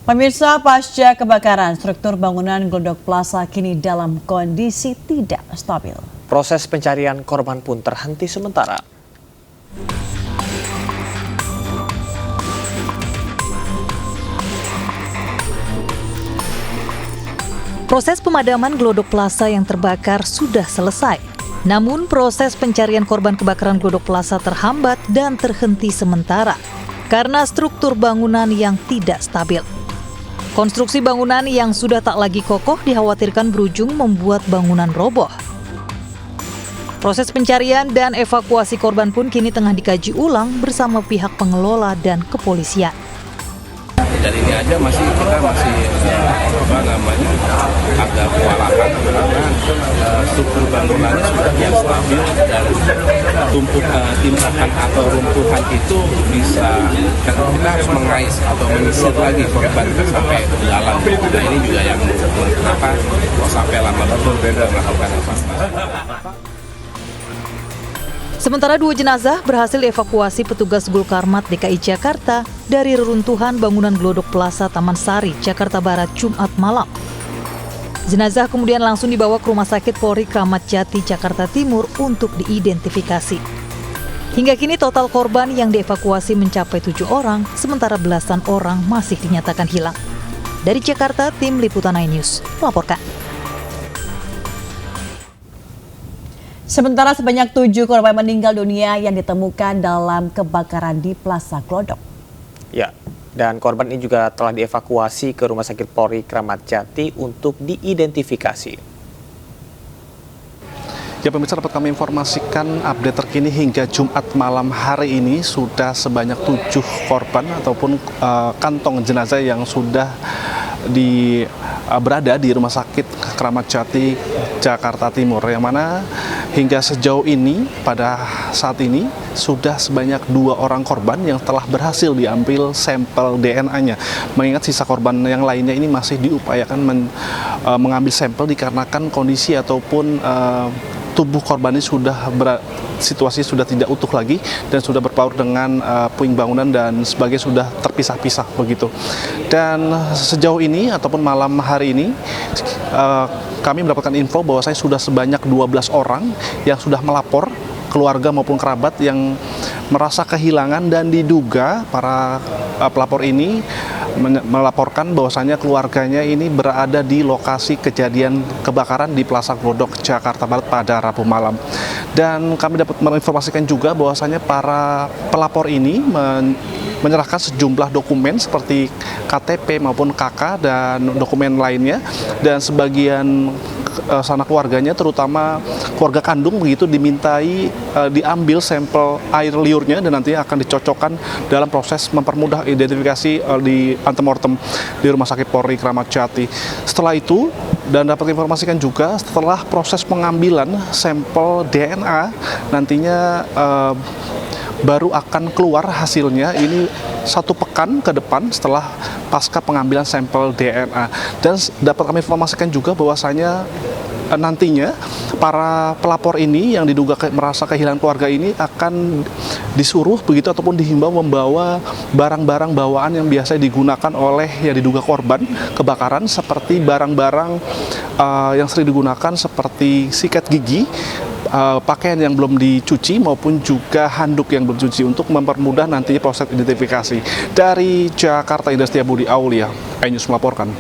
Pemirsa, pasca kebakaran, struktur bangunan Glodok Plaza kini dalam kondisi tidak stabil. Proses pencarian korban pun terhenti sementara. Proses pemadaman Glodok Plaza yang terbakar sudah selesai. Namun proses pencarian korban kebakaran Glodok Plaza terhambat dan terhenti sementara karena struktur bangunan yang tidak stabil. Konstruksi bangunan yang sudah tak lagi kokoh dikhawatirkan berujung membuat bangunan roboh. Proses pencarian dan evakuasi korban pun kini tengah dikaji ulang bersama pihak pengelola dan kepolisian. Dan ini aja kita masih agak kewalahan karena struktur bangunannya sudah tidak stabil dan timbukan atau rumpuhan itu bisa kita harus mengais atau menyisir lagi korban sampai ke dalam. Nah ini juga yang kenapa kok sampai lama betul melakukan evakuasi. Sementara 2 jenazah berhasil dievakuasi petugas Gulkarmat DKI Jakarta dari reruntuhan bangunan Glodok Plaza Taman Sari, Jakarta Barat, Jumat malam. Jenazah kemudian langsung dibawa ke Rumah Sakit Polri Kramat Jati, Jakarta Timur untuk diidentifikasi. Hingga kini total korban yang dievakuasi mencapai 7 orang, sementara belasan orang masih dinyatakan hilang. Dari Jakarta, tim Liputan iNews melaporkan. Sementara sebanyak 7 korban meninggal dunia yang ditemukan dalam kebakaran di Plaza Glodok. Ya, dan korban ini juga telah dievakuasi ke Rumah Sakit Polri Kramat Jati untuk diidentifikasi. Ya pemirsa, dapat kami informasikan update terkini hingga Jumat malam hari ini sudah sebanyak 7 korban ataupun kantong jenazah yang sudah berada di Rumah Sakit Kramat Jati, Jakarta Timur, yang mana hingga sejauh ini pada saat ini sudah sebanyak 2 orang korban yang telah berhasil diambil sampel DNA-nya. Mengingat sisa korban yang lainnya ini masih diupayakan mengambil sampel dikarenakan kondisi ataupun tubuh korban ini situasi sudah tidak utuh lagi dan sudah berpaut dengan puing bangunan dan sebagainya sudah terpisah-pisah begitu. Dan sejauh ini ataupun malam hari ini kami mendapatkan info bahwasanya sudah sebanyak 12 orang yang sudah melapor, keluarga maupun kerabat yang merasa kehilangan, dan diduga para pelapor ini melaporkan bahwasanya keluarganya ini berada di lokasi kejadian kebakaran di Plaza Glodok, Jakarta Barat pada Rabu malam. Dan kami dapat menginformasikan juga bahwasanya para pelapor ini menyerahkan sejumlah dokumen seperti KTP maupun KK dan dokumen lainnya, dan sebagian sanak keluarganya terutama keluarga kandung begitu dimintai diambil sampel air liurnya dan nantinya akan dicocokkan dalam proses mempermudah identifikasi di antemortem di Rumah Sakit Polri Kramat Jati. Setelah itu, dan dapat informasikan juga setelah proses pengambilan sampel DNA nantinya baru akan keluar hasilnya ini 1 pekan ke depan setelah pasca pengambilan sampel DNA. Dan dapat kami informasikan juga bahwasanya nantinya para pelapor ini yang diduga merasa kehilangan keluarga ini akan disuruh begitu ataupun dihimbau membawa barang-barang bawaan yang biasa digunakan oleh yang diduga korban kebakaran, seperti barang-barang yang sering digunakan seperti sikat gigi, pakaian yang belum dicuci maupun juga handuk yang belum dicuci untuk mempermudah nantinya proses identifikasi. Dari Jakarta, Indra Setiabudi Aulia, iNews melaporkan.